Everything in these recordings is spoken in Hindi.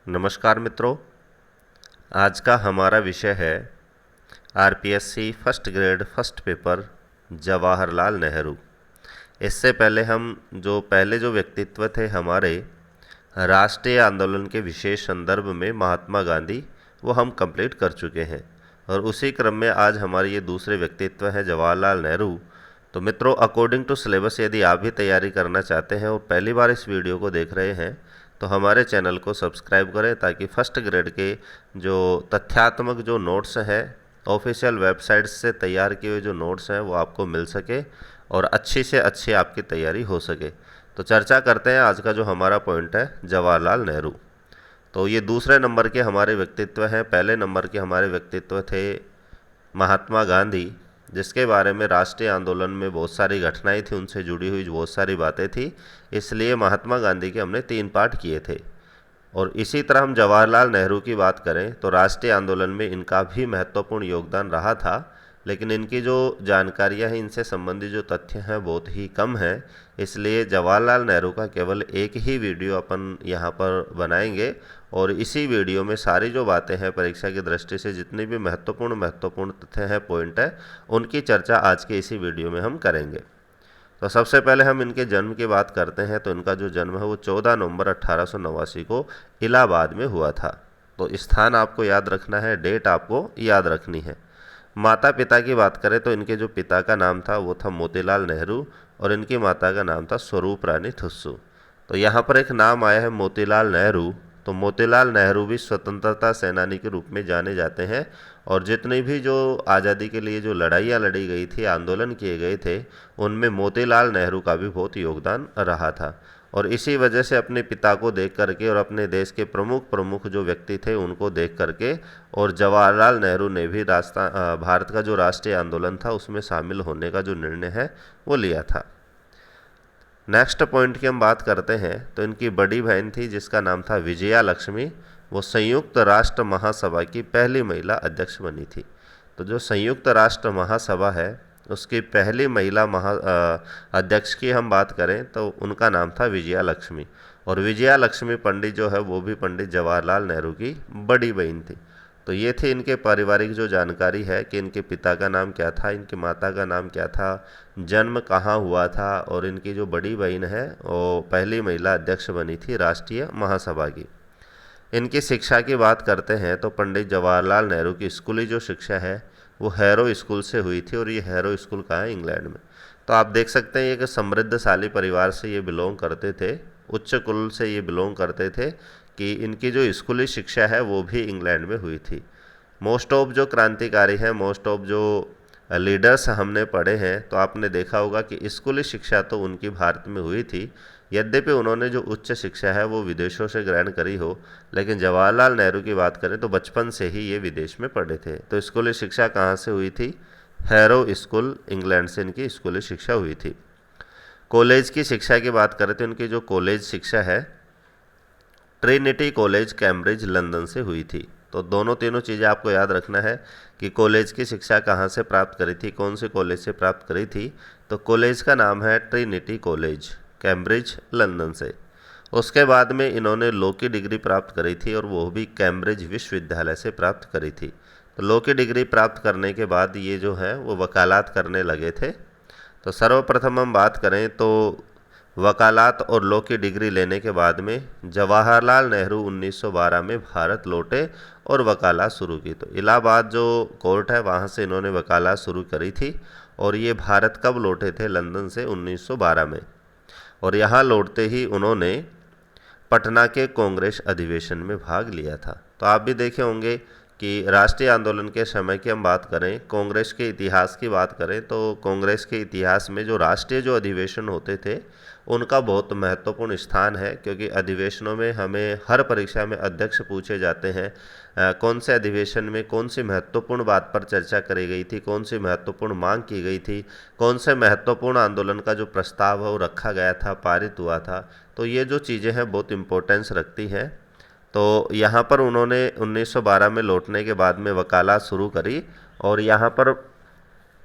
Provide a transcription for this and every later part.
नमस्कार मित्रों, आज का हमारा विषय है RPSC first grade first paper Jawaharlal Nehru. इससे पहले हम जो व्यक्तित्व थे हमारे राष्ट्रीय आंदोलन के विशेष संदर्भ में महात्मा गांधी, वो हम कंप्लीट कर चुके हैं और उसी क्रम में आज हमारे ये दूसरे व्यक्तित्व हैं जवाहरलाल नेहरू। तो मित्रों, अकॉर्डिंग टू सिलेबस यदि आप भी तैयारी करना चाहते हैं और पहली बार इस वीडियो को देख रहे हैं तो हमारे चैनल को सब्सक्राइब करें ताकि फर्स्ट ग्रेड के जो तथ्यात्मक जो नोट्स हैं ऑफिशियल वेबसाइट्स से तैयार किए हुए जो नोट्स हैं वो आपको मिल सके और अच्छी से अच्छी आपकी तैयारी हो सके। तो चर्चा करते हैं आज का जो हमारा पॉइंट है जवाहरलाल नेहरू। तो ये दूसरे नंबर के हमारे व्यक्तित्व हैं। पहले नंबर के हमारे व्यक्तित्व थे महात्मा गांधी, जिसके बारे में राष्ट्रीय आंदोलन में बहुत सारी घटनाएं थी, उनसे जुड़ी हुई बहुत सारी बातें थी, इसलिए महात्मा गांधी के हमने 3 पार्ट किए थे। और इसी तरह हम जवाहरलाल नेहरू की बात करें तो राष्ट्रीय आंदोलन में इनका भी महत्वपूर्ण योगदान रहा था, लेकिन इनकी जो जानकारियां हैं, इनसे संबंधित जो तथ्य हैं बहुत ही कम हैं, इसलिए जवाहरलाल नेहरू का केवल एक ही वीडियो अपन यहाँ पर बनाएंगे और इसी वीडियो में सारी जो बातें हैं परीक्षा की दृष्टि से जितनी भी महत्वपूर्ण तथ्य हैं, पॉइंट है, उनकी चर्चा आज के इसी वीडियो में हम करेंगे। तो सबसे पहले हम इनके जन्म की बात करते हैं। तो इनका जो जन्म है वो 14 नवंबर 1889 को इलाहाबाद में हुआ था। तो स्थान आपको याद रखना है, डेट आपको याद रखनी है। माता पिता की बात करें तो इनके जो पिता का नाम था वो था मोतीलाल नेहरू और इनकी माता का नाम था स्वरूप रानी थुस्सू। तो यहाँ पर एक नाम आया है मोतीलाल नेहरू। तो मोतीलाल नेहरू भी स्वतंत्रता सेनानी के रूप में जाने जाते हैं और जितनी भी जो आज़ादी के लिए जो लड़ाइयाँ लड़ी गई थी, आंदोलन किए गए थे, उनमें मोतीलाल नेहरू का भी बहुत योगदान रहा था। और इसी वजह से अपने पिता को देख करके और अपने देश के प्रमुख जो व्यक्ति थे उनको देख करके और जवाहरलाल नेहरू ने भी भारत का जो राष्ट्रीय आंदोलन था उसमें शामिल होने का जो निर्णय है वो लिया था। नेक्स्ट पॉइंट की हम बात करते हैं तो इनकी बड़ी बहन थी जिसका नाम था विजया लक्ष्मी। वो संयुक्त राष्ट्र महासभा की पहली महिला अध्यक्ष बनी थी। तो जो संयुक्त राष्ट्र महासभा है उसकी पहली महिला अध्यक्ष की हम बात करें तो उनका नाम था विजया लक्ष्मी। और विजया लक्ष्मी पंडित जो है वो भी पंडित जवाहरलाल नेहरू की बड़ी बहन थी। तो ये थी इनके पारिवारिक जो जानकारी है कि इनके पिता का नाम क्या था, इनकी माता का नाम क्या था, जन्म कहाँ हुआ था और इनकी जो बड़ी बहन है वो पहली महिला अध्यक्ष बनी थी राष्ट्रीय महासभा की। इनकी शिक्षा की बात करते हैं तो पंडित जवाहरलाल नेहरू की स्कूली जो शिक्षा है वो हैरो स्कूल से हुई थी और ये हैरो स्कूल कहाँ है, इंग्लैंड में। तो आप देख सकते हैं एक समृद्धशाली परिवार से ये बिलोंग करते थे, उच्च कुल से ये बिलोंग करते थे कि इनकी जो स्कूली शिक्षा है वो भी इंग्लैंड में हुई थी। मोस्ट ऑफ जो क्रांतिकारी हैं, मोस्ट ऑफ जो लीडर्स हमने पढ़े हैं तो आपने देखा होगा कि स्कूली शिक्षा तो उनकी भारत में हुई थी, यद्यपि उन्होंने जो उच्च शिक्षा है वो विदेशों से ग्रहण करी हो, लेकिन जवाहरलाल नेहरू की बात करें तो बचपन से ही ये विदेश में पढ़े थे। तो स्कूली शिक्षा कहाँ से हुई थी? हैरो स्कूल, इंग्लैंड से इनकी स्कूली शिक्षा हुई थी। कॉलेज की शिक्षा की बात करें तो इनकी जो कॉलेज शिक्षा है ट्रिनिटी कॉलेज कैम्ब्रिज लंदन से हुई थी। तो तीनों चीज़ें आपको याद रखना है कि कॉलेज की शिक्षा कहाँ से प्राप्त करी थी, कौन से कॉलेज से प्राप्त करी थी। तो कॉलेज का नाम है ट्रिनिटी कॉलेज कैम्ब्रिज लंदन से। उसके बाद में इन्होंने लॉ की डिग्री प्राप्त करी थी और वो भी कैम्ब्रिज विश्वविद्यालय से प्राप्त करी थी। तो लॉ की डिग्री प्राप्त करने के बाद ये जो है वो वकालत करने लगे थे। तो सर्वप्रथम हम बात करें तो वकालत और लॉ की डिग्री लेने के बाद में जवाहरलाल नेहरू 1912 में भारत लौटे और वकालत शुरू की। तो इलाहाबाद जो कोर्ट है वहाँ से इन्होंने वकालत शुरू करी थी और ये भारत कब लौटे थे? लंदन से 1912 में। और यहाँ लौटते ही उन्होंने पटना के कांग्रेस अधिवेशन में भाग लिया था। तो आप भी देखे होंगे कि राष्ट्रीय आंदोलन के समय की हम बात करें, कांग्रेस के इतिहास की बात करें तो कांग्रेस के इतिहास में जो राष्ट्रीय जो अधिवेशन होते थे उनका बहुत महत्वपूर्ण स्थान है, क्योंकि अधिवेशनों में हमें हर परीक्षा में अध्यक्ष पूछे जाते हैं कौन से अधिवेशन में कौन सी महत्वपूर्ण बात पर चर्चा करी गई थी, कौन सी महत्वपूर्ण मांग की गई थी, कौन से महत्वपूर्ण आंदोलन का जो प्रस्ताव है वो रखा गया था, पारित हुआ था। तो ये जो चीज़ें हैं बहुत इम्पोर्टेंस रखती हैं। तो यहाँ पर उन्होंने 1912 में लौटने के बाद में वकालत शुरू करी और यहाँ पर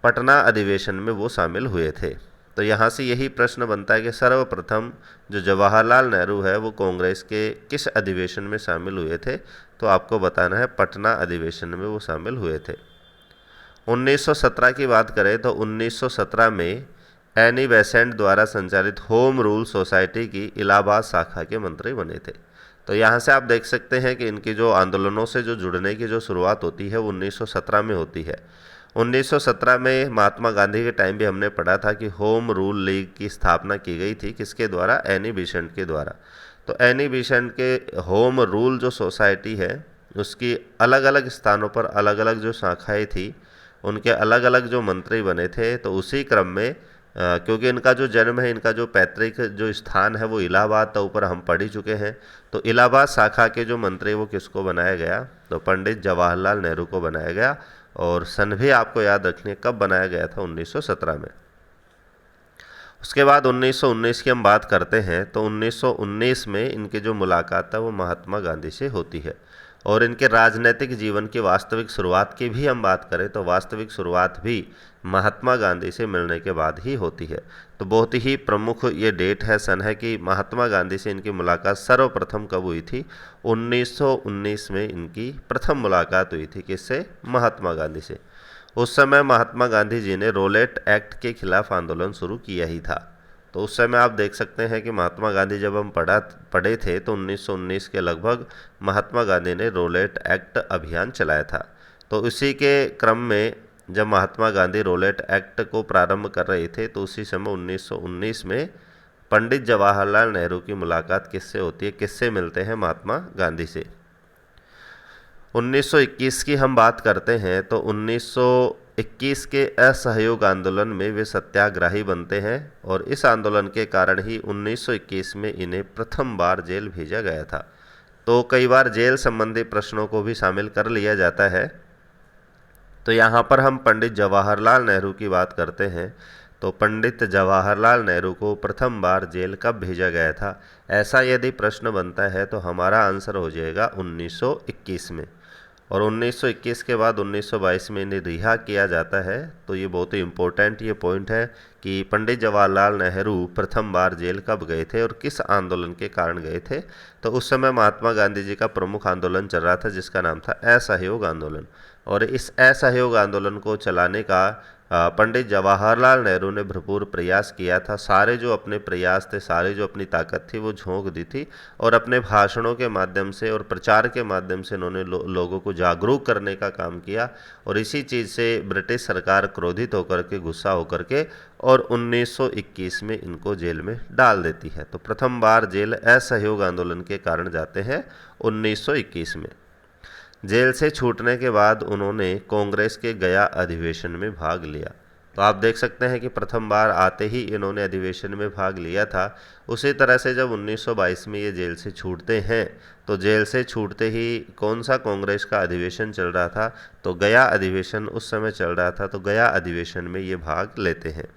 पटना अधिवेशन में वो शामिल हुए थे। तो यहाँ से यही प्रश्न बनता है कि सर्वप्रथम जो जवाहरलाल नेहरू है वो कांग्रेस के किस अधिवेशन में शामिल हुए थे, तो आपको बताना है पटना अधिवेशन में वो शामिल हुए थे। 1917 की बात करें तो 1917 में एनी बेसेंट द्वारा संचालित होम रूल सोसाइटी की इलाहाबाद शाखा के मंत्री बने थे। तो यहाँ से आप देख सकते हैं कि इनकी जो आंदोलनों से जो जुड़ने की जो शुरुआत होती है वो 1917 में होती है। 1917 में महात्मा गांधी के टाइम भी हमने पढ़ा था कि होम रूल लीग की स्थापना की गई थी, किसके द्वारा? एनी बेसेंट के द्वारा। तो एनी बेसेंट के होम रूल जो सोसाइटी है उसकी अलग अलग स्थानों पर अलग अलग जो शाखाएँ थी, उनके अलग अलग जो मंत्री बने थे। तो उसी क्रम में क्योंकि इनका जो जन्म है, इनका जो पैतृक जो स्थान है वो इलाहाबाद था, ऊपर हम पढ़ ही चुके हैं। तो इलाहाबाद शाखा के जो मंत्री वो किसको बनाया गया? तो पंडित जवाहरलाल नेहरू को बनाया गया। और सन भी आपको याद रखनी है, कब बनाया गया था? 1917 में। उसके बाद 1919 की हम बात करते हैं तो 1919 में इनकी जो मुलाकात है वो महात्मा गांधी से होती है। और इनके राजनीतिक जीवन की वास्तविक शुरुआत की भी हम बात करें तो वास्तविक शुरुआत भी महात्मा गांधी से मिलने के बाद ही होती है। तो बहुत ही प्रमुख ये डेट है, सन है कि महात्मा गांधी से इनकी मुलाकात सर्वप्रथम कब हुई थी? 1919 में इनकी प्रथम मुलाकात हुई थी। किससे? महात्मा गांधी से। उस समय महात्मा गांधी जी ने रोलेट एक्ट के खिलाफ आंदोलन शुरू किया ही था। तो उस समय आप देख सकते हैं कि महात्मा गांधी जब हम पढ़े थे तो 1919 के लगभग महात्मा गांधी ने रोलेट एक्ट अभियान चलाया था। तो इसी के क्रम में जब महात्मा गांधी रोलेट एक्ट को प्रारंभ कर रहे थे तो उसी समय 1919 में पंडित जवाहरलाल नेहरू की मुलाकात किससे होती है? किससे मिलते हैं? महात्मा गांधी से। 1921 की हम बात करते हैं तो 1921 के असहयोग आंदोलन में वे सत्याग्रही बनते हैं और इस आंदोलन के कारण ही 1921 में इन्हें प्रथम बार जेल भेजा गया था। तो कई बार जेल संबंधी प्रश्नों को भी शामिल कर लिया जाता है। तो यहाँ पर हम पंडित जवाहरलाल नेहरू की बात करते हैं तो पंडित जवाहरलाल नेहरू को प्रथम बार जेल कब भेजा गया था? ऐसा यदि प्रश्न बनता है तो हमारा आंसर हो जाएगा 1921 में। और 1921 के बाद 1922 में इन्हें रिहा किया जाता है। तो ये बहुत ही इम्पोर्टेंट ये पॉइंट है कि पंडित जवाहरलाल नेहरू प्रथम बार जेल कब गए थे और किस आंदोलन के कारण गए थे? तो उस समय महात्मा गांधी जी का प्रमुख आंदोलन चल रहा था जिसका नाम था असहयोग आंदोलन। और इस असहयोग आंदोलन को चलाने का पंडित जवाहरलाल नेहरू ने भरपूर प्रयास किया था। सारे जो अपने प्रयास थे, सारे जो अपनी ताकत थी वो झोंक दी थी और अपने भाषणों के माध्यम से और प्रचार के माध्यम से इन्होंने लोगों को जागरूक करने का काम किया। और इसी चीज़ से ब्रिटिश सरकार क्रोधित होकर के, गुस्सा होकर के और 1921 में इनको जेल में डाल देती है। तो प्रथम बार जेल असहयोग आंदोलन के कारण जाते हैं 1921 में। जेल से छूटने के बाद उन्होंने कांग्रेस के गया अधिवेशन में भाग लिया। तो आप देख सकते हैं कि प्रथम बार आते ही इन्होंने अधिवेशन में भाग लिया था। उसी तरह से जब 1922 में ये जेल से छूटते हैं तो जेल से छूटते ही कौन सा कांग्रेस का अधिवेशन चल रहा था? तो गया अधिवेशन उस समय चल रहा था। तो गया अधिवेशन में ये भाग लेते हैं।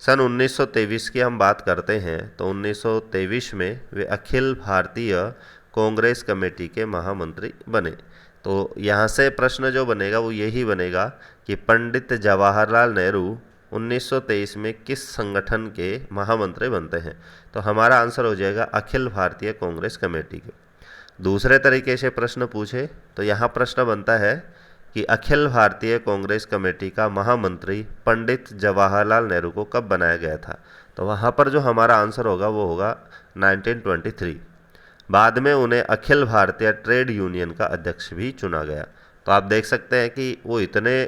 सन 1923 की हम बात करते हैं तो 1923 में वे अखिल भारतीय कांग्रेस कमेटी के महामंत्री बने। तो यहाँ से प्रश्न जो बनेगा वो यही बनेगा कि पंडित जवाहरलाल नेहरू 1923 में किस संगठन के महामंत्री बनते हैं? तो हमारा आंसर हो जाएगा अखिल भारतीय कांग्रेस कमेटी के। दूसरे तरीके से प्रश्न पूछे तो यहाँ प्रश्न बनता है कि अखिल भारतीय कांग्रेस कमेटी का महामंत्री पंडित जवाहरलाल नेहरू को कब बनाया गया था? तो वहाँ पर जो हमारा आंसर होगा वो होगा 1923। बाद में उन्हें अखिल भारतीय ट्रेड यूनियन का अध्यक्ष भी चुना गया। तो आप देख सकते हैं कि वो इतने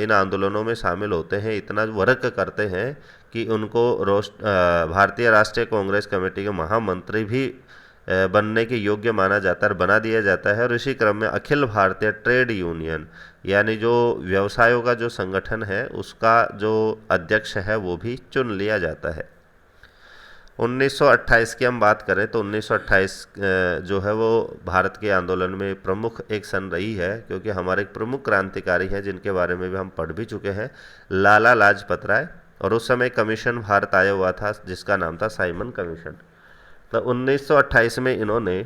इन आंदोलनों में शामिल होते हैं, इतना वर्क करते हैं कि उनको भारतीय राष्ट्रीय कांग्रेस कमेटी के महामंत्री भी बनने के योग्य माना जाता है और बना दिया जाता है। और इसी क्रम में अखिल भारतीय ट्रेड यूनियन यानी जो व्यवसायों का जो संगठन है उसका जो अध्यक्ष है वो भी चुन लिया जाता है। 1928 की हम बात करें तो 1928 जो है वो भारत के आंदोलन में प्रमुख एक सन रही है, क्योंकि हमारे एक प्रमुख क्रांतिकारी हैं जिनके बारे में भी हम पढ़ भी चुके हैं, लाला लाजपत राय। और उस समय कमीशन भारत आया हुआ था जिसका नाम था साइमन कमीशन। तो 1928 में इन्होंने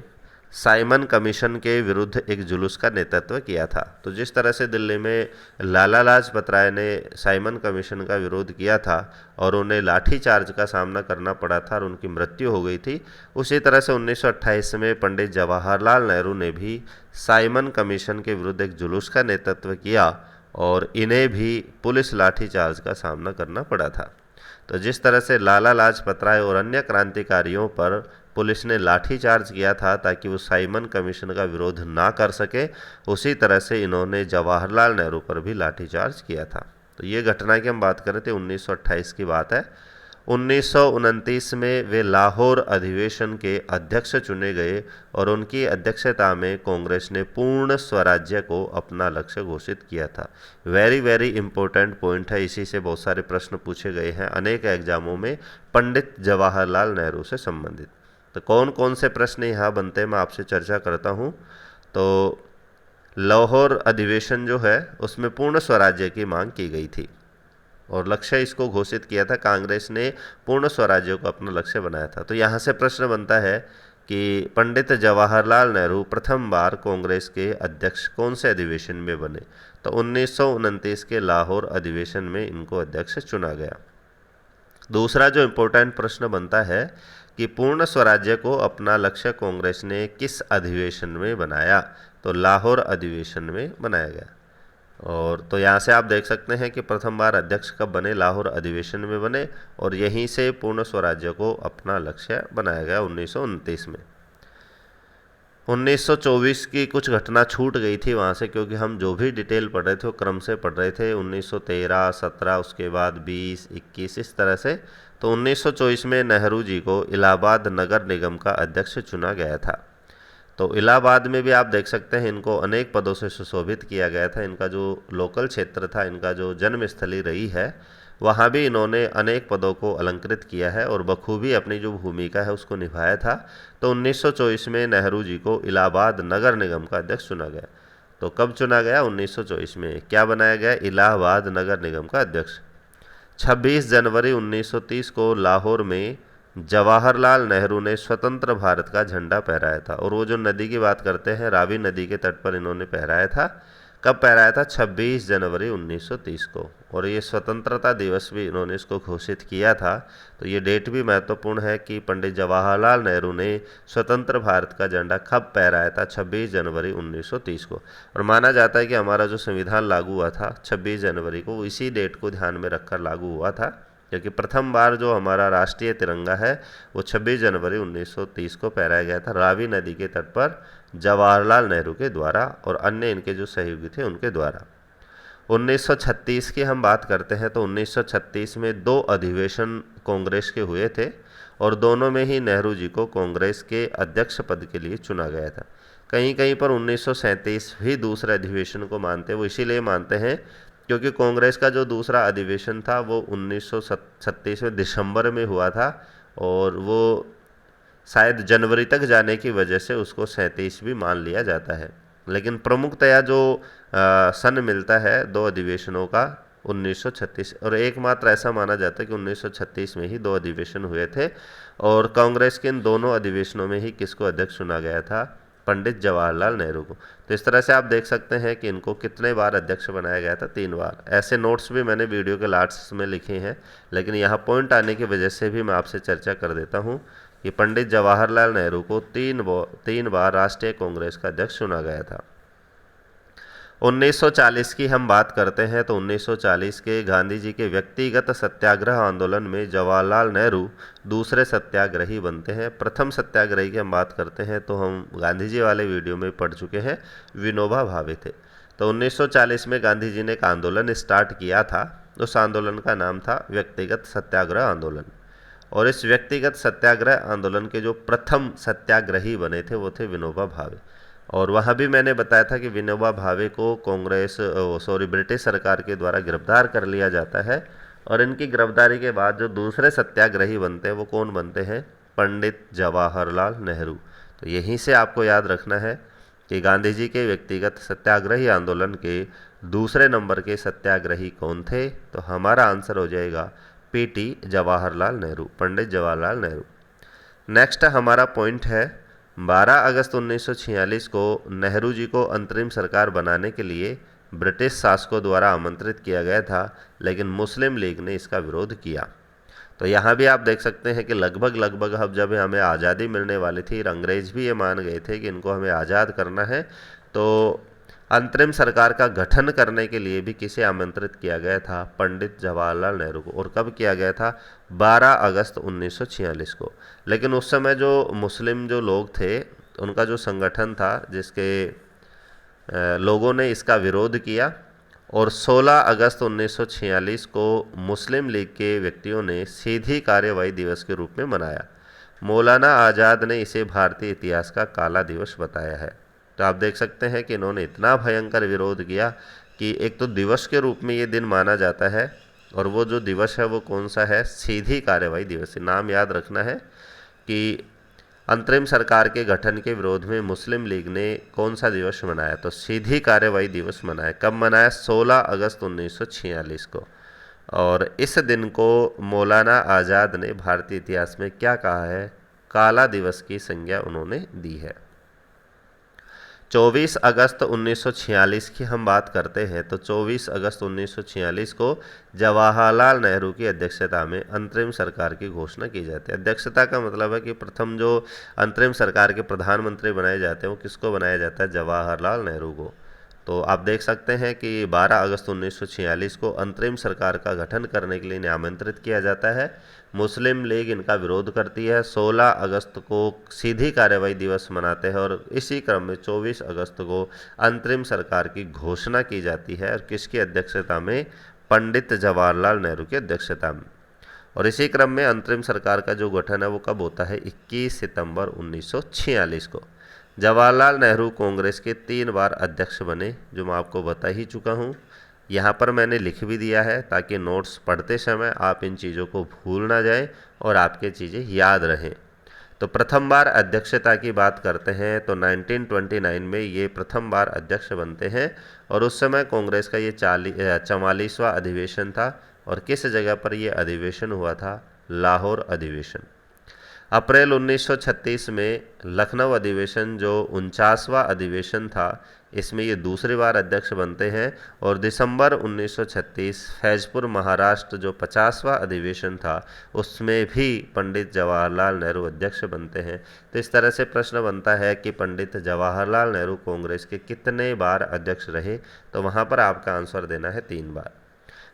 साइमन कमीशन के विरुद्ध एक जुलूस का नेतृत्व किया था। तो जिस तरह से दिल्ली में लाला लाजपत राय ने साइमन कमीशन का विरोध किया था और उन्हें लाठीचार्ज का सामना करना पड़ा था और उनकी मृत्यु हो गई थी, उसी तरह से 1928 में पंडित जवाहरलाल नेहरू ने भी साइमन कमीशन के विरुद्ध एक जुलूस का नेतृत्व किया और इन्हें भी पुलिस लाठीचार्ज का सामना करना पड़ा था। तो जिस तरह से लाला लाजपत राय और अन्य क्रांतिकारियों पर पुलिस ने लाठीचार्ज किया था ताकि वो साइमन कमीशन का विरोध ना कर सके, उसी तरह से इन्होंने जवाहरलाल नेहरू पर भी लाठीचार्ज किया था। तो ये घटना की हम बात करें तो 1928 की बात है। 1929 में वे लाहौर अधिवेशन के अध्यक्ष चुने गए और उनकी अध्यक्षता में कांग्रेस ने पूर्ण स्वराज्य को अपना लक्ष्य घोषित किया था। वेरी वेरी इंपॉर्टेंट पॉइंट है, इसी से बहुत सारे प्रश्न पूछे गए हैं अनेक एग्जामों में पंडित जवाहरलाल नेहरू से संबंधित। तो कौन कौन से प्रश्न यहाँ बनते हैं मैं आपसे चर्चा करता हूँ। तो लाहौर अधिवेशन जो है उसमें पूर्ण स्वराज्य की मांग की गई थी और लक्ष्य इसको घोषित किया था, कांग्रेस ने पूर्ण स्वराज्य को अपना लक्ष्य बनाया था। तो यहाँ से प्रश्न बनता है कि पंडित जवाहरलाल नेहरू प्रथम बार कांग्रेस के अध्यक्ष कौन से अधिवेशन में बने? तो 1929 के लाहौर अधिवेशन में इनको अध्यक्ष चुना गया। दूसरा जो इम्पोर्टेंट प्रश्न बनता है कि पूर्ण स्वराज्य को अपना लक्ष्य कांग्रेस ने किस अधिवेशन में बनाया? तो लाहौर अधिवेशन में बनाया गया। और तो यहाँ से आप देख सकते हैं कि प्रथम बार अध्यक्ष कब बने? लाहौर अधिवेशन में बने और यहीं से पूर्ण स्वराज्य को अपना लक्ष्य बनाया गया 1929 में। 1924 की कुछ घटना छूट गई थी वहाँ से, क्योंकि हम जो भी डिटेल पढ़ रहे थे वो क्रम से पढ़ रहे थे। 1913, 17, उसके बाद 20, 21 इस तरह से। तो 1924 में नेहरू जी को इलाहाबाद नगर निगम का अध्यक्ष चुना गया था। तो इलाहाबाद में भी आप देख सकते हैं इनको अनेक पदों से सुशोभित किया गया था। इनका जो लोकल क्षेत्र था, इनका जो जन्मस्थली रही है, वहाँ भी इन्होंने अनेक पदों को अलंकृत किया है और बखूबी अपनी जो भूमिका है उसको निभाया था। तो 1924 में नेहरू जी को इलाहाबाद नगर निगम का अध्यक्ष चुना गया। तो कब चुना गया? 1924 में। क्या बनाया गया? इलाहाबाद नगर निगम का अध्यक्ष। 26 जनवरी 1930 को लाहौर में जवाहरलाल नेहरू ने स्वतंत्र भारत का झंडा फहराया था। और वो जो नदी की बात करते हैं, रावी नदी के तट पर इन्होंने फहराया था। कब फहराया था? 26 जनवरी 1930 को। और ये स्वतंत्रता दिवस भी इन्होंने इसको घोषित किया था। तो ये डेट भी महत्वपूर्ण है कि पंडित जवाहरलाल नेहरू ने स्वतंत्र भारत का झंडा कब फहराया था? 26 जनवरी 1930 को। और माना जाता है कि हमारा जो संविधान लागू हुआ था 26 जनवरी को, वो इसी डेट को ध्यान में रखकर लागू हुआ था, क्योंकि प्रथम बार जो हमारा राष्ट्रीय तिरंगा है वो 26 जनवरी 1930 को फहराया गया था रावी नदी के तट पर जवाहरलाल नेहरू के द्वारा और अन्य इनके जो सहयोगी थे उनके द्वारा। 1936 की हम बात करते हैं तो 1936 में 2 अधिवेशन कांग्रेस के हुए थे और दोनों में ही नेहरू जी को कांग्रेस के अध्यक्ष पद के लिए चुना गया था। कहीं कहीं पर 1937 भी दूसरे अधिवेशन को मानते हैं। वो इसीलिए मानते हैं क्योंकि कांग्रेस का जो दूसरा अधिवेशन था वो 1936 में दिसंबर में हुआ था और वो शायद जनवरी तक जाने की वजह से उसको 37 भी मान लिया जाता है। लेकिन प्रमुखतया जो सन मिलता है 2 अधिवेशनों का 1936, और एकमात्र ऐसा माना जाता है कि 1936 में ही 2 अधिवेशन हुए थे और कांग्रेस के इन दोनों अधिवेशनों में ही किसको अध्यक्ष चुना गया था? पंडित जवाहरलाल नेहरू को। तो इस तरह से आप देख सकते हैं कि इनको कितने बार अध्यक्ष बनाया गया था? 3 बार। ऐसे नोट्स भी मैंने वीडियो के लास्ट में लिखे हैं, लेकिन यहाँ पॉइंट आने की वजह से भी मैं आपसे चर्चा कर देता हूँ कि पंडित जवाहरलाल नेहरू को 3 बार राष्ट्रीय कांग्रेस का अध्यक्ष चुना गया था। 1940 की हम बात करते हैं तो 1940 के गांधी जी के व्यक्तिगत सत्याग्रह आंदोलन में जवाहरलाल नेहरू दूसरे सत्याग्रही बनते हैं। प्रथम सत्याग्रही की हम बात करते हैं तो हम गांधी जी वाले वीडियो में पढ़ चुके हैं, विनोबा भावे थे। तो 1940 में गांधी जी ने एक आंदोलन स्टार्ट किया था। उस आंदोलन का नाम था व्यक्तिगत सत्याग्रह आंदोलन। और इस व्यक्तिगत सत्याग्रह आंदोलन के जो प्रथम सत्याग्रही बने थे वो थे विनोबा भावे। और वहाँ भी मैंने बताया था कि विनोबा भावे को ब्रिटिश सरकार के द्वारा गिरफ्तार कर लिया जाता है और इनकी गिरफ्तारी के बाद जो दूसरे सत्याग्रही बनते हैं वो कौन बनते हैं? पंडित जवाहरलाल नेहरू। तो यहीं से आपको याद रखना है कि गांधी जी के व्यक्तिगत सत्याग्रही आंदोलन के दूसरे नंबर के सत्याग्रही कौन थे? तो हमारा आंसर हो जाएगा पीटी जवाहरलाल नेहरू, पंडित जवाहरलाल नेहरू। नेक्स्ट हमारा पॉइंट है 12 अगस्त 1946 को नेहरू जी को अंतरिम सरकार बनाने के लिए ब्रिटिश शासकों द्वारा आमंत्रित किया गया था, लेकिन मुस्लिम लीग ने इसका विरोध किया। तो यहाँ भी आप देख सकते हैं कि लगभग अब जब हमें आज़ादी मिलने वाली थी, अंग्रेज भी ये मान गए थे कि इनको हमें आज़ाद करना है, तो अंतरिम सरकार का गठन करने के लिए भी किसे आमंत्रित किया गया था? पंडित जवाहरलाल नेहरू को। और कब किया गया था? 12 अगस्त 1946 को। लेकिन उस समय जो मुस्लिम जो लोग थे, उनका जो संगठन था, जिसके लोगों ने इसका विरोध किया, और 16 अगस्त 1946 को मुस्लिम लीग के व्यक्तियों ने सीधी कार्यवाही दिवस के रूप में मनाया। मौलाना आज़ाद ने इसे भारतीय इतिहास का काला दिवस बताया है। तो आप देख सकते हैं कि इन्होंने इतना भयंकर विरोध किया कि एक तो दिवस के रूप में ये दिन माना जाता है, और वो जो दिवस है वो कौन सा है? सीधी कार्यवाही दिवस। नाम याद रखना है कि अंतरिम सरकार के गठन के विरोध में मुस्लिम लीग ने कौन सा दिवस मनाया? तो सीधी कार्यवाही दिवस मनाया। कब मनाया? 16 अगस्त 1946 को। और इस दिन को मौलाना आज़ाद ने भारतीय इतिहास में क्या कहा है? काला दिवस की संज्ञा उन्होंने दी है। 24 अगस्त 1946 की हम बात करते हैं तो 24 अगस्त 1946 को जवाहरलाल नेहरू की अध्यक्षता में अंतरिम सरकार की घोषणा की जाती है। अध्यक्षता का मतलब है कि प्रथम जो अंतरिम सरकार के प्रधानमंत्री बनाए जाते हैं वो किसको बनाया जाता है? जवाहरलाल नेहरू को। तो आप देख सकते हैं कि 12 अगस्त 1946 को अंतरिम सरकार का गठन करने के लिए इन्हें आमंत्रित किया जाता है। मुस्लिम लीग इनका विरोध करती है। 16 अगस्त को सीधी कार्यवाही दिवस मनाते हैं, और इसी क्रम में 24 अगस्त को अंतरिम सरकार की घोषणा की जाती है। और किसकी अध्यक्षता में? पंडित जवाहरलाल नेहरू की अध्यक्षता में। और इसी क्रम में अंतरिम सरकार का जो गठन है वो कब होता है? 21 सितंबर 1946 को। जवाहरलाल नेहरू कांग्रेस के 3 बार अध्यक्ष बने, जो मैं आपको बता ही चुका हूँ। यहाँ पर मैंने लिख भी दिया है ताकि नोट्स पढ़ते समय आप इन चीज़ों को भूल ना जाएं और आपके चीज़ें याद रहें। तो प्रथम बार अध्यक्षता की बात करते हैं तो 1929 में ये प्रथम बार अध्यक्ष बनते हैं, और उस समय कांग्रेस का ये 44वां अधिवेशन था। और किस जगह पर ये अधिवेशन हुआ था? लाहौर अधिवेशन। अप्रैल 1936 में लखनऊ अधिवेशन जो 49वां अधिवेशन था, इसमें ये दूसरी बार अध्यक्ष बनते हैं। और दिसंबर 1936 फैजपुर महाराष्ट्र जो 50वां अधिवेशन था, उसमें भी पंडित जवाहरलाल नेहरू अध्यक्ष बनते हैं। तो इस तरह से प्रश्न बनता है कि पंडित जवाहरलाल नेहरू कांग्रेस के कितने बार अध्यक्ष रहे? तो वहाँ पर आपका आंसर देना है 3 बार।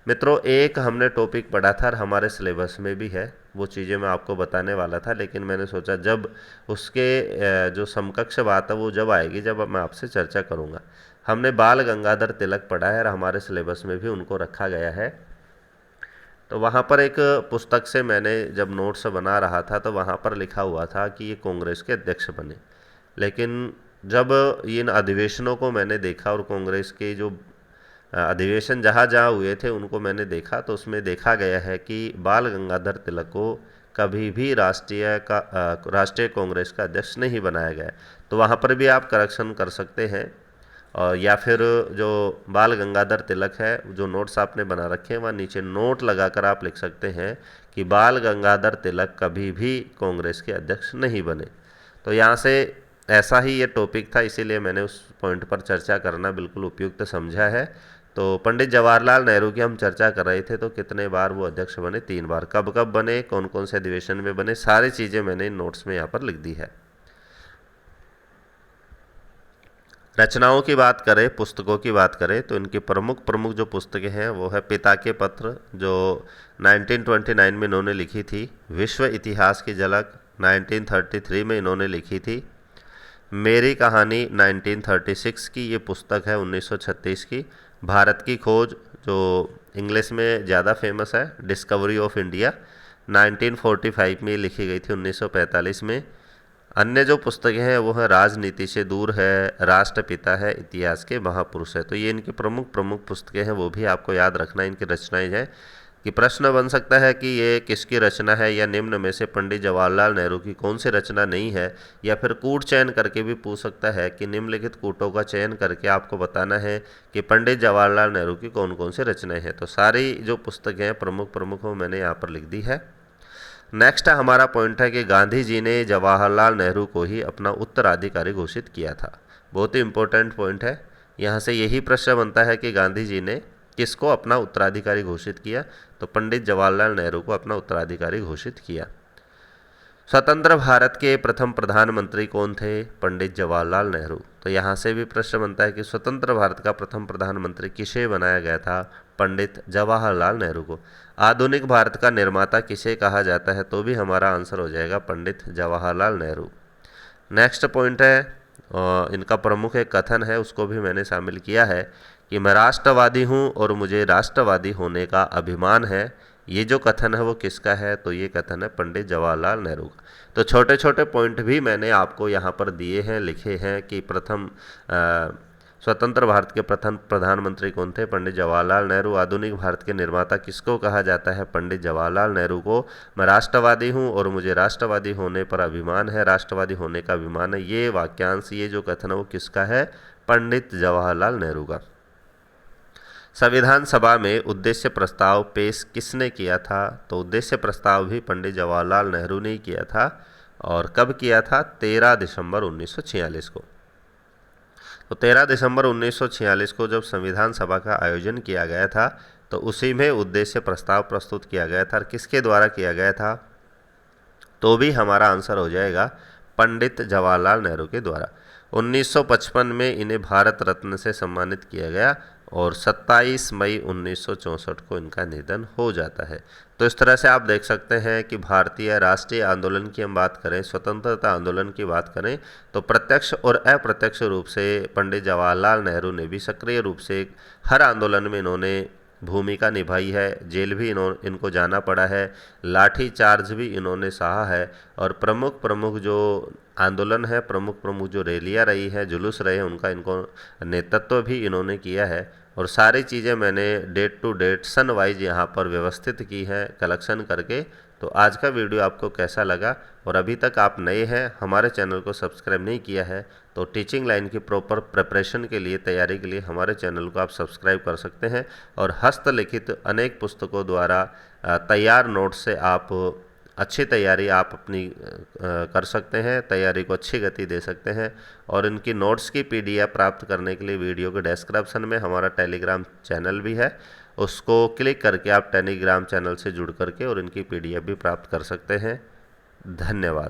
मित्रों, एक हमने टॉपिक पढ़ा था और हमारे सिलेबस में भी है, वो चीज़ें मैं आपको बताने वाला था, लेकिन मैंने सोचा जब उसके जो समकक्ष बात है वो जब आएगी, जब मैं आपसे चर्चा करूँगा। हमने बाल गंगाधर तिलक पढ़ा है और हमारे सिलेबस में भी उनको रखा गया है। तो वहाँ पर एक पुस्तक से मैंने जब नोट्स बना रहा था तो वहाँ पर लिखा हुआ था कि ये कांग्रेस के अध्यक्ष बने, लेकिन जब इन अधिवेशनों को मैंने देखा और कांग्रेस के जो अधिवेशन जहाँ जहाँ हुए थे उनको मैंने देखा, तो उसमें देखा गया है कि बाल गंगाधर तिलक को कभी भी राष्ट्रीय कांग्रेस का अध्यक्ष नहीं बनाया गया। तो वहाँ पर भी आप करेक्शन कर सकते हैं, और या फिर जो बाल गंगाधर तिलक है, जो नोट्स आपने बना रखे हैं वहाँ नीचे नोट लगाकर आप लिख सकते हैं कि बाल गंगाधर तिलक कभी भी कांग्रेस के अध्यक्ष नहीं बने। तो यहाँ से ऐसा ही ये टॉपिक था, इसीलिए मैंने उस पॉइंट पर चर्चा करना बिल्कुल उपयुक्त समझा है। तो पंडित जवाहरलाल नेहरू की हम चर्चा कर रहे थे, तो कितने बार वो अध्यक्ष बने? 3 बार। कब कब बने, कौन कौन से अधिवेशन में बने, सारी चीज़ें मैंने इन नोट्स में यहाँ पर लिख दी है। रचनाओं की बात करें, पुस्तकों की बात करें, तो इनकी प्रमुख जो पुस्तकें हैं वो है पिता के पत्र, जो 1929 में इन्होंने लिखी थी। विश्व इतिहास की झलक 1933 में इन्होंने लिखी थी। मेरी कहानी 1936 की ये पुस्तक है, 1936 की। भारत की खोज, जो इंग्लिश में ज़्यादा फेमस है, डिस्कवरी ऑफ इंडिया, 1945 में लिखी गई थी, 1945 में। अन्य जो पुस्तकें हैं वो है राजनीति से दूर है, राष्ट्रपिता है, इतिहास के महापुरुष है। तो ये इनकी प्रमुख पुस्तकें हैं, वो भी आपको याद रखना इनकी रचनाएं हैं। कि प्रश्न बन सकता है कि ये किसकी रचना है, या निम्न में से पंडित जवाहरलाल नेहरू की कौन सी रचना नहीं है, या फिर कूट चयन करके भी पूछ सकता है कि निम्नलिखित कूटों का चयन करके आपको बताना है कि पंडित जवाहरलाल नेहरू की कौन कौन सी रचनाएं हैं। तो सारी जो पुस्तकें हैं प्रमुख वो मैंने यहाँ पर लिख दी है। नेक्स्ट हमारा पॉइंट है कि गांधी जी ने जवाहरलाल नेहरू को ही अपना उत्तराधिकारी घोषित किया था। बहुत ही इंपॉर्टेंट पॉइंट है। यहाँ से यही प्रश्न बनता है कि गांधी जी ने किसको अपना उत्तराधिकारी घोषित किया, तो पंडित जवाहरलाल नेहरू को अपना उत्तराधिकारी घोषित किया। स्वतंत्र भारत के प्रथम प्रधानमंत्री कौन थे? पंडित जवाहरलाल नेहरू। तो यहाँ से भी प्रश्न बनता है कि स्वतंत्र भारत का प्रथम प्रधानमंत्री किसे बनाया गया था? पंडित जवाहरलाल नेहरू को। आधुनिक भारत का निर्माता किसे कहा जाता है? तो भी हमारा आंसर हो जाएगा पंडित जवाहरलाल नेहरू। नेक्स्ट पॉइंट है, इनका प्रमुख एक कथन है, उसको भी मैंने शामिल किया है कि मैं राष्ट्रवादी हूँ और मुझे राष्ट्रवादी होने का अभिमान है। ये जो कथन है वो किसका है? तो ये कथन है पंडित जवाहरलाल नेहरू का। तो छोटे छोटे पॉइंट भी मैंने आपको यहाँ पर दिए हैं, लिखे हैं कि प्रथम स्वतंत्र भारत के प्रथम प्रधानमंत्री कौन थे? पंडित जवाहरलाल नेहरू। आधुनिक भारत के निर्माता किसको कहा जाता है? पंडित जवाहरलाल नेहरू को। मैं राष्ट्रवादी हूँ और मुझे राष्ट्रवादी होने पर अभिमान है, राष्ट्रवादी होने का अभिमान है। ये वाक्यांश, ये जो कथन है वो किसका है? पंडित जवाहरलाल नेहरू का। संविधान सभा में उद्देश्य प्रस्ताव पेश किसने किया था? तो उद्देश्य प्रस्ताव भी पंडित जवाहरलाल नेहरू ने ही किया था। और कब किया था? 13 दिसंबर 1946 को। तो 13 दिसंबर 1946 को जब संविधान सभा का आयोजन किया गया था तो उसी में उद्देश्य प्रस्ताव प्रस्तुत किया गया था। और किसके द्वारा किया गया था? तो भी हमारा आंसर हो जाएगा पंडित जवाहरलाल नेहरू के द्वारा। 1955 में इन्हें भारत रत्न से सम्मानित किया गया और 27 मई 1964 को इनका निधन हो जाता है। तो इस तरह से आप देख सकते हैं कि भारतीय राष्ट्रीय आंदोलन की हम बात करें, स्वतंत्रता आंदोलन की बात करें, तो प्रत्यक्ष और अप्रत्यक्ष रूप से पंडित जवाहरलाल नेहरू ने भी सक्रिय रूप से हर आंदोलन में इन्होंने भूमिका निभाई है। जेल भी इनको जाना पड़ा है, लाठी चार्ज भी इन्होंने सहा है और प्रमुख प्रमुख जो आंदोलन है, प्रमुख प्रमुख जो रैलियाँ रही हैं, जुलूस रहे हैं, उनका इनको नेतृत्व भी इन्होंने किया है। और सारी चीज़ें मैंने डेट टू डेट सन वाइज यहाँ पर व्यवस्थित की हैं कलेक्शन करके। तो आज का वीडियो आपको कैसा लगा? और अभी तक आप नए हैं, हमारे चैनल को सब्सक्राइब नहीं किया है, तो टीचिंग लाइन की प्रॉपर प्रिपरेशन के लिए, तैयारी के लिए हमारे चैनल को आप सब्सक्राइब कर सकते हैं। और हस्तलिखित अनेक पुस्तकों द्वारा तैयार नोट्स से आप अच्छी तैयारी आप अपनी कर सकते हैं, तैयारी को अच्छी गति दे सकते हैं। और इनकी नोट्स की PDF प्राप्त करने के लिए वीडियो के डिस्क्रिप्शन में हमारा टेलीग्राम चैनल भी है, उसको क्लिक करके आप टेलीग्राम चैनल से जुड़ करके और इनकी PDF भी प्राप्त कर सकते हैं। धन्यवाद।